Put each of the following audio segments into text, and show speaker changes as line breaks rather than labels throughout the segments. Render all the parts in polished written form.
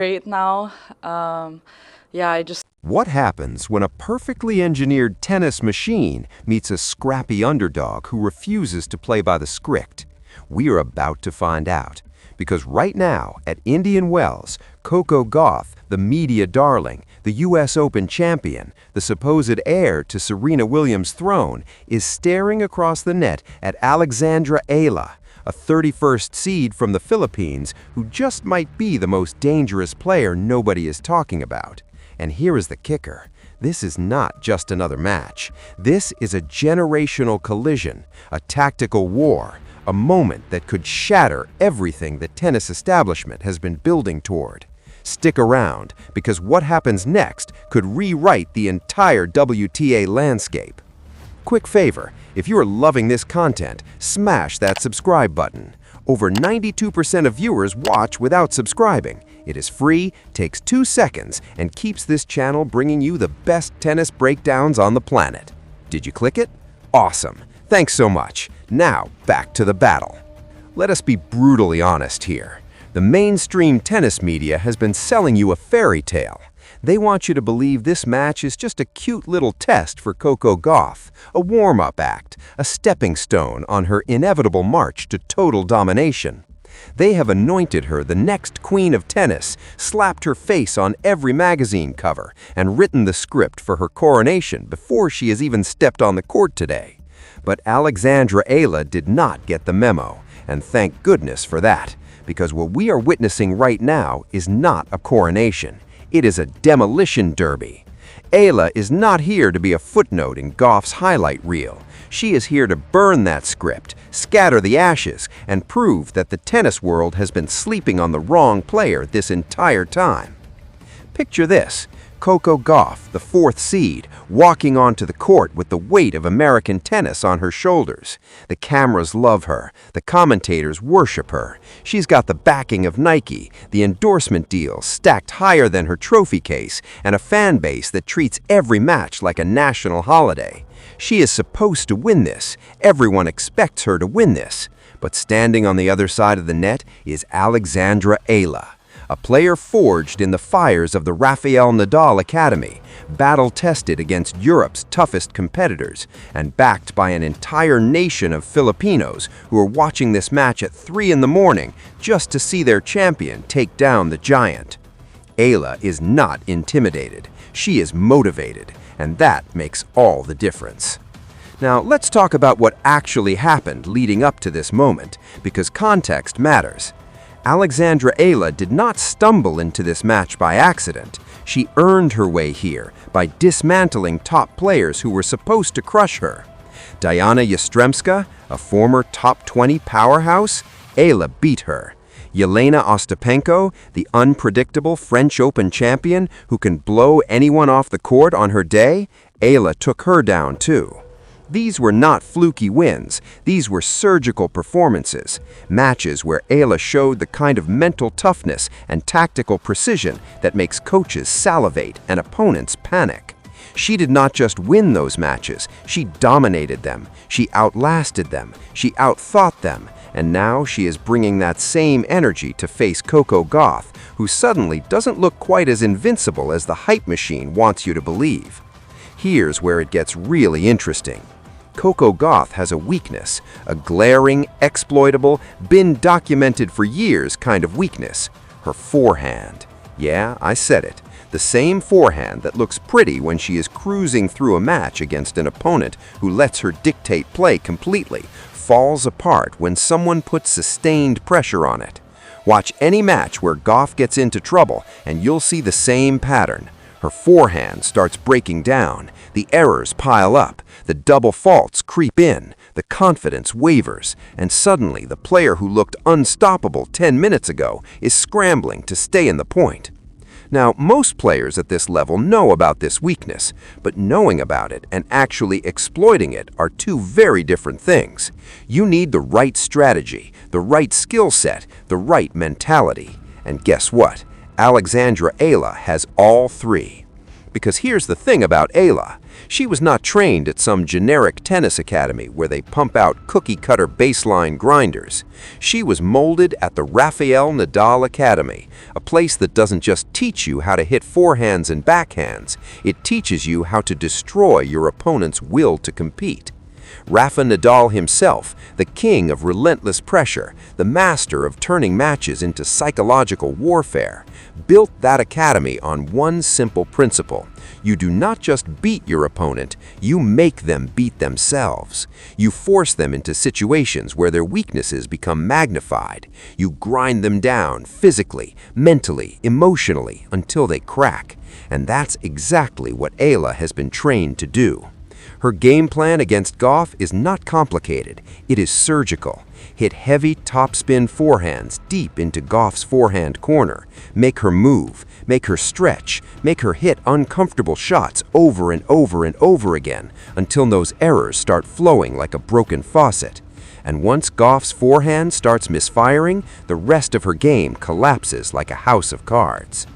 great now. Yeah, I just
What happens when a perfectly engineered tennis machine meets a scrappy underdog who refuses to play by the script? We are about to find out. Because right now, at Indian Wells, Coco Gauff, the media darling, the US Open champion, the supposed heir to Serena Williams' throne, is staring across the net at Alexandra Eala, a 31st seed from the Philippines who just might be the most dangerous player nobody is talking about. And here is the kicker. This is not just another match. This is a generational collision, a tactical war, a moment that could shatter everything the tennis establishment has been building toward. Stick around, because what happens next could rewrite the entire WTA landscape. Quick favor, if you are loving this content, smash that subscribe button. Over 92% of viewers watch without subscribing. It is free, takes 2 seconds, and keeps this channel bringing you the best tennis breakdowns on the planet. Did you click it? Awesome. Thanks so much. Now, back to the battle. Let us be brutally honest here. The mainstream tennis media has been selling you a fairy tale. They want you to believe this match is just a cute little test for Coco Gauff, a warm-up act, a stepping stone on her inevitable march to total domination. They have anointed her the next queen of tennis, slapped her face on every magazine cover, and written the script for her coronation before she has even stepped on the court today. But Alexandra Eala did not get the memo, and thank goodness for that, because what we are witnessing right now is not a coronation. It is a demolition derby. Eala is not here to be a footnote in Gauff's highlight reel. She is here to burn that script, scatter the ashes, and prove that the tennis world has been sleeping on the wrong player this entire time. Picture this. Coco Gauff, the 4th seed, walking onto the court with the weight of American tennis on her shoulders. The cameras love her. The commentators worship her. She's got the backing of Nike, the endorsement deals stacked higher than her trophy case, and a fan base that treats every match like a national holiday. She is supposed to win this. Everyone expects her to win this. But standing on the other side of the net is Alexandra Eala, a player forged in the fires of the Rafael Nadal Academy, battle-tested against Europe's toughest competitors, and backed by an entire nation of Filipinos who are watching this match at 3 in the morning just to see their champion take down the giant. Eala is not intimidated. She is motivated, and that makes all the difference. Now, let's talk about what actually happened leading up to this moment, because context matters. Alexandra Eala did not stumble into this match by accident. She earned her way here by dismantling top players who were supposed to crush her. Diana Yastremska, a former top 20 powerhouse, Eala beat her. Yelena Ostapenko, the unpredictable French Open champion who can blow anyone off the court on her day, Eala took her down too. These were not fluky wins. These were surgical performances, matches where Eala showed the kind of mental toughness and tactical precision that makes coaches salivate and opponents panic. She did not just win those matches, she dominated them, she outlasted them, she outthought them, and now she is bringing that same energy to face Coco Gauff, who suddenly doesn't look quite as invincible as the hype machine wants you to believe. Here's where it gets really interesting. Coco Gauff has a weakness, a glaring, exploitable, been documented for years kind of weakness, her forehand. Yeah, I said it. The same forehand that looks pretty when she is cruising through a match against an opponent who lets her dictate play completely, falls apart when someone puts sustained pressure on it. Watch any match where Gauff gets into trouble and you'll see the same pattern. Her forehand starts breaking down, the errors pile up, the double faults creep in, the confidence wavers, and suddenly the player who looked unstoppable 10 minutes ago is scrambling to stay in the point. Now, most players at this level know about this weakness, but knowing about it and actually exploiting it are two very different things. You need the right strategy, the right skill set, the right mentality. And guess what? Alexandra Eala has all three. Because here's the thing about Eala. She was not trained at some generic tennis academy where they pump out cookie-cutter baseline grinders. She was molded at the Rafael Nadal Academy, a place that doesn't just teach you how to hit forehands and backhands, it teaches you how to destroy your opponent's will to compete. Rafa Nadal himself, the king of relentless pressure, the master of turning matches into psychological warfare, built that academy on one simple principle. You do not just beat your opponent, you make them beat themselves. You force them into situations where their weaknesses become magnified. You grind them down physically, mentally, emotionally, until they crack. And that's exactly what Eala has been trained to do. Her game plan against Gauff is not complicated, it is surgical. Hit heavy topspin forehands deep into Gauff's forehand corner. Make her move, make her stretch, make her hit uncomfortable shots over and over and over again until those errors start flowing like a broken faucet. And once Gauff's forehand starts misfiring, the rest of her game collapses like a house of cards.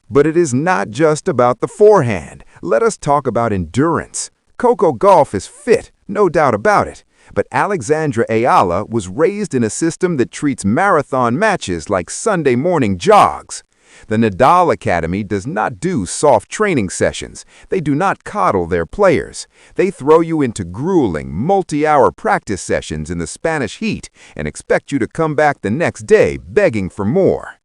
But it is not just about the forehand. Let us talk about endurance. Coco Gauff is fit, no doubt about it. But Alexandra Eala was raised in a system that treats marathon matches like Sunday morning jogs. The Nadal Academy does not do soft training sessions. They do not coddle their players. They throw you into grueling, multi-hour practice sessions in the Spanish heat and expect you to come back the next day begging for more.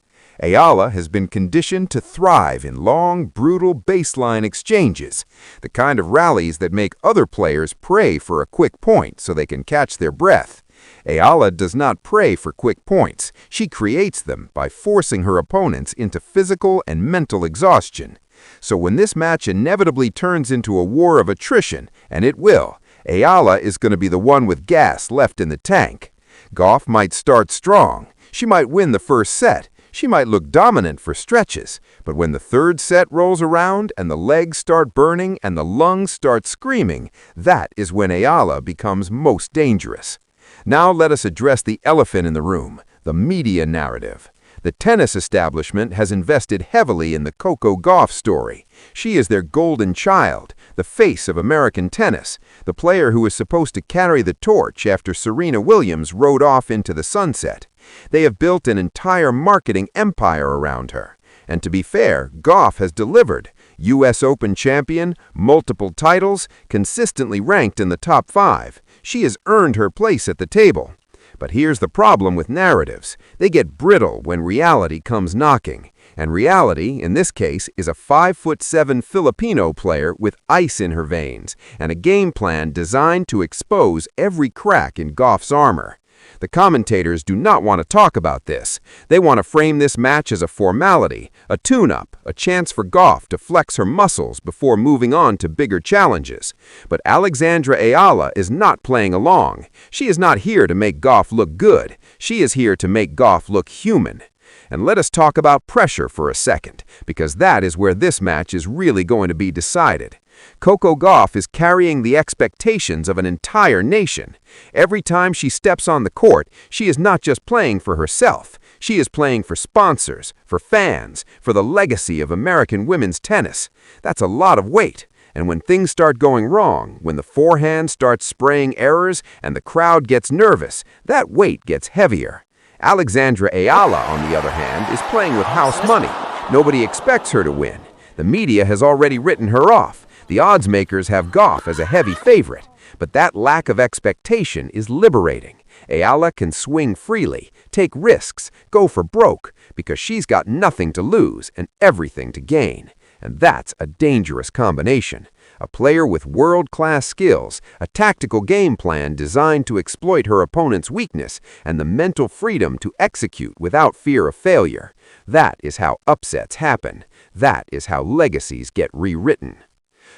Eala has been conditioned to thrive in long, brutal baseline exchanges, the kind of rallies that make other players pray for a quick point so they can catch their breath. Eala does not pray for quick points. She creates them by forcing her opponents into physical and mental exhaustion. So when this match inevitably turns into a war of attrition, and it will, Eala is going to be the one with gas left in the tank. Gauff might start strong. She might win the first set. She might look dominant for stretches, but when the third set rolls around and the legs start burning and the lungs start screaming, that is when Eala becomes most dangerous. Now let us address the elephant in the room, the media narrative. The tennis establishment has invested heavily in the Coco Gauff story. She is their golden child, the face of American tennis, the player who is supposed to carry the torch after Serena Williams rode off into the sunset. They have built an entire marketing empire around her. And to be fair, Gauff has delivered. US Open champion, multiple titles, consistently ranked in the top 5. She has earned her place at the table. But here's the problem with narratives. They get brittle when reality comes knocking. And reality, in this case, is a 5'7" Filipino player with ice in her veins and a game plan designed to expose every crack in Gauff's armor. The commentators do not want to talk about this. They want to frame this match as a formality, a tune-up, a chance for Gauff to flex her muscles before moving on to bigger challenges. But Alexandra Eala is not playing along. She is not here to make Gauff look good. She is here to make Gauff look human. And let us talk about pressure for a second, because that is where this match is really going to be decided. Coco Gauff is carrying the expectations of an entire nation. Every time she steps on the court, she is not just playing for herself. She is playing for sponsors, for fans, for the legacy of American women's tennis. That's a lot of weight. And when things start going wrong, when the forehand starts spraying errors and the crowd gets nervous, that weight gets heavier. Alexandra Eala, on the other hand, is playing with house money. Nobody expects her to win. The media has already written her off. The odds makers have Gauff as a heavy favorite. But that lack of expectation is liberating. Eala can swing freely, take risks, go for broke, because she's got nothing to lose and everything to gain. And that's a dangerous combination. A player with world-class skills, a tactical game plan designed to exploit her opponent's weakness, and the mental freedom to execute without fear of failure. That is how upsets happen. That is how legacies get rewritten.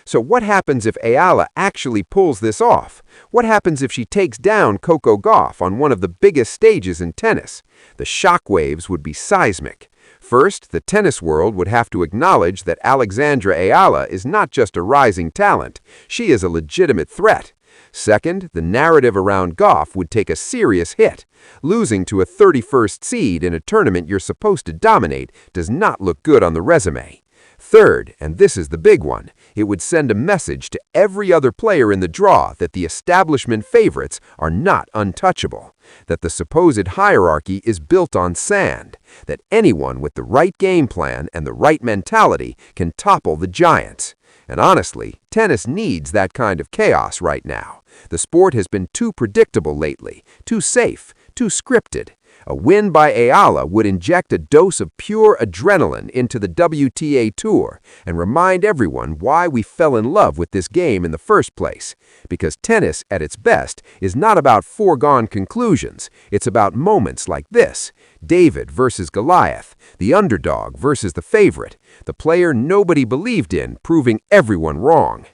So what happens if Eala actually pulls this off? What happens if she takes down Coco Gauff on one of the biggest stages in tennis? The shockwaves would be seismic. First, the tennis world would have to acknowledge that Alexandra Eala is not just a rising talent, she is a legitimate threat.
Second, the narrative around Gauff would take a serious hit. Losing to a 31st seed in a tournament you're supposed to dominate does not look good on the resume. Third, and this is the big one, it would send a message to every other player in the draw that the establishment favorites are not untouchable, that the supposed hierarchy is built on sand, that anyone with the right game plan and the right mentality can topple the giants. And honestly, tennis needs that kind of chaos right now. The sport has been too predictable lately, too safe, too scripted. A win by Eala would inject a dose of pure adrenaline into the WTA Tour and remind everyone why we fell in love with this game in the first place. Because tennis, at its best, is not about foregone conclusions. It's about moments like this. David versus Goliath, the underdog versus the favorite, the player nobody believed in, proving everyone wrong.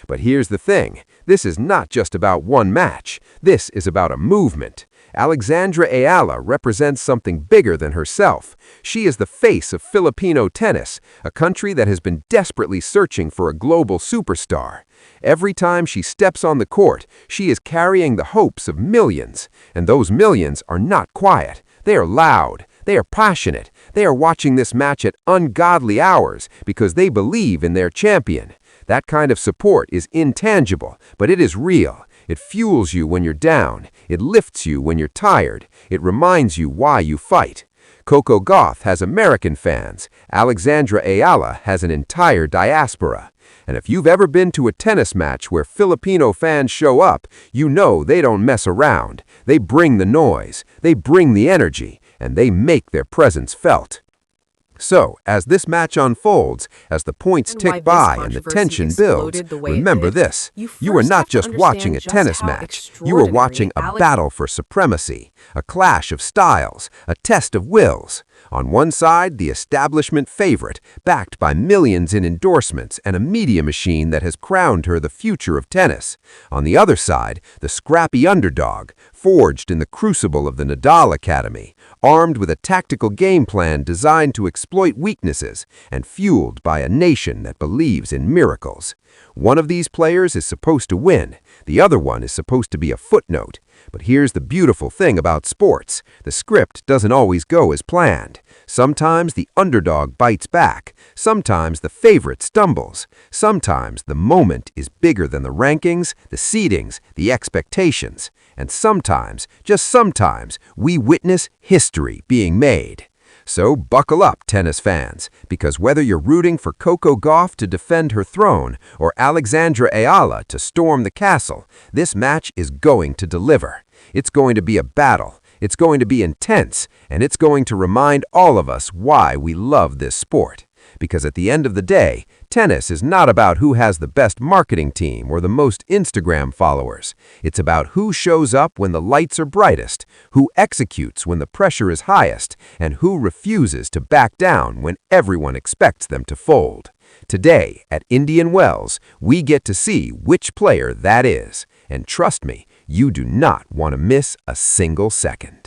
But here's the thing, this is not just about one match. This is about a movement. Alexandra Eala represents something bigger than herself. She is the face of Filipino tennis, a country that has been desperately searching for a global superstar. Every time she steps on the court, she is carrying the hopes of millions. And those millions are not quiet. They are loud. They are passionate. They are watching this match at ungodly hours because they believe in their champion. That kind of support is intangible, but it is real. It fuels you when you're down. It lifts you when you're tired. It reminds you why you fight. Coco Gauff has American fans. Alexandra Eala has an entire diaspora. And if you've ever been to a tennis match where Filipino fans show up, you know they don't mess around. They bring the noise, they bring the energy, and they make their presence felt. So, as this match unfolds, as the points tick by and the tension builds, remember this. You are not just watching a tennis match. You are watching a battle for supremacy, a clash of styles, a test of wills. On one side, the establishment favorite, backed by millions in endorsements and a media machine that has crowned her the future of tennis. On the other side, the scrappy underdog, forged in the crucible of the Nadal Academy, armed with a tactical game plan designed to exploit weaknesses and fueled by a nation that believes in miracles. One of these players is supposed to win. The other one is supposed to be a footnote. But here's the beautiful thing about sports. The script doesn't always go as planned. Sometimes the underdog bites back. Sometimes the favorite stumbles. Sometimes the moment is bigger than the rankings, the seedings, the expectations. And sometimes, just sometimes, we witness history being made. So buckle up, tennis fans, because whether you're rooting for Coco Gauff to defend her throne or Alexandra Eala to storm the castle, this match is going to deliver. It's going to be a battle, it's going to be intense, and it's going to remind all of us why we love this sport. Because at the end of the day, tennis is not about who has the best marketing team or the most Instagram followers. It's about who shows up when the lights are brightest, who executes when the pressure is highest, and who refuses to back down when everyone expects them to fold. Today, at Indian Wells, we get to see which player that is. And trust me, you do not want to miss a single second.